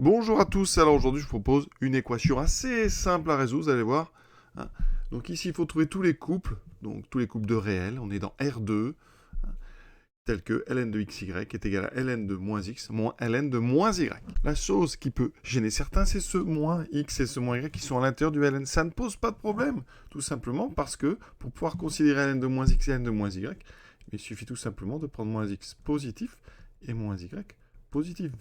Bonjour à tous, alors aujourd'hui je vous propose une équation assez simple à résoudre, vous allez voir. Hein. Donc ici il faut trouver tous les couples, donc tous les couples de réels, on est dans R2, hein, tel que ln de xy est égal à ln de moins x moins ln de moins y. La chose qui peut gêner certains, c'est ce moins x et ce moins y qui sont à l'intérieur du ln. Ça ne pose pas de problème, tout simplement parce que pour pouvoir considérer ln de moins x et ln de moins y, il suffit tout simplement de prendre moins x positif et moins y positif.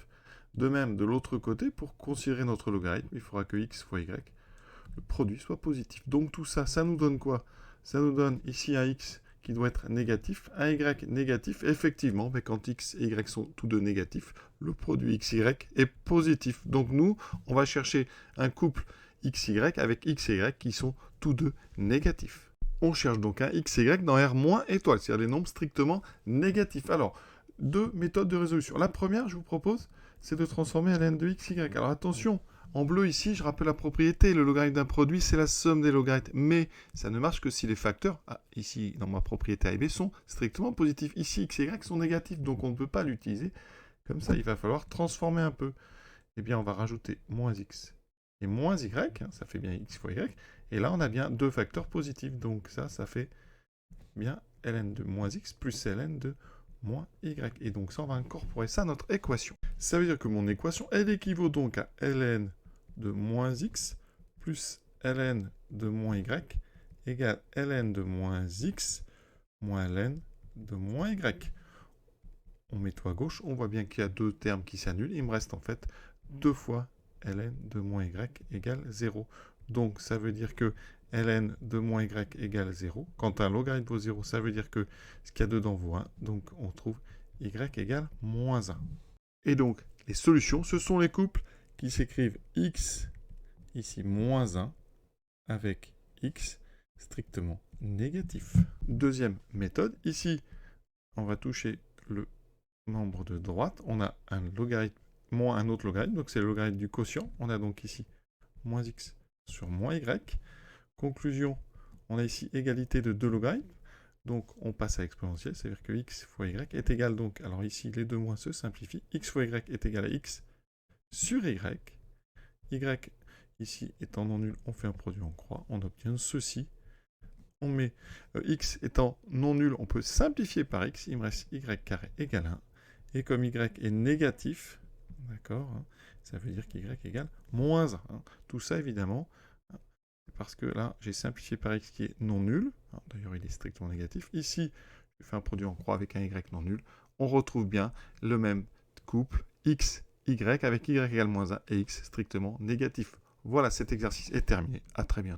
De même, de l'autre côté, pour considérer notre logarithme, il faudra que x fois y, le produit soit positif. Donc tout ça, ça nous donne quoi? Ça nous donne ici un x qui doit être négatif, un y négatif. Effectivement, mais quand x et y sont tous deux négatifs, le produit xy est positif. Donc nous, on va chercher un couple xy avec x et y qui sont tous deux négatifs. On cherche donc un x et y dans R moins étoile, c'est-à-dire des nombres strictement négatifs. Alors, deux méthodes de résolution. La première, je vous propose, c'est de transformer ln de x, y. Alors attention, en bleu ici, je rappelle la propriété, le logarithme d'un produit, c'est la somme des logarithmes. Mais ça ne marche que si les facteurs, ici dans ma propriété A et B, sont strictement positifs. Ici, x et y sont négatifs, donc on ne peut pas l'utiliser. Comme ça, il va falloir transformer un peu. Eh bien, on va rajouter moins x et moins y, ça fait bien x fois y. Et là, on a bien deux facteurs positifs. Donc ça fait bien ln de moins x plus ln de moins y. Et donc ça, on va incorporer ça à notre équation. Ça veut dire que mon équation, elle équivaut donc à ln de moins x plus ln de moins y égale ln de moins x moins ln de moins y. On met tout à gauche, on voit bien qu'il y a deux termes qui s'annulent. Il me reste en fait 2 fois ln de moins y égale 0. Donc ça veut dire que ln de moins y égale 0. Quand un logarithme vaut 0, ça veut dire que ce qu'il y a dedans vaut 1. Donc on trouve y égale moins 1. Et donc les solutions, ce sont les couples qui s'écrivent x, ici moins 1, avec x strictement négatif. Deuxième méthode, ici on va toucher le membre de droite, on a un logarithme moins un autre logarithme, donc c'est le logarithme du quotient. On a donc ici moins x sur moins y. Conclusion, on a ici égalité de deux logarithmes, donc on passe à l'exponentielle, c'est-à-dire que x fois y est égal donc, alors ici les deux moins se simplifient, x fois y est égal à x sur y. Y ici étant non nul, on fait un produit en croix, on obtient ceci. On met x étant non nul, on peut simplifier par x, il me reste y carré égale 1. Et comme y est négatif, d'accord, ça veut dire qu'y égale moins 1. Tout ça, évidemment, parce que là, j'ai simplifié par x qui est non nul. D'ailleurs, il est strictement négatif. Ici, je fais un produit en croix avec un y non nul. On retrouve bien le même couple x, y, avec y égale moins 1 et x strictement négatif. Voilà, cet exercice est terminé. À très bientôt.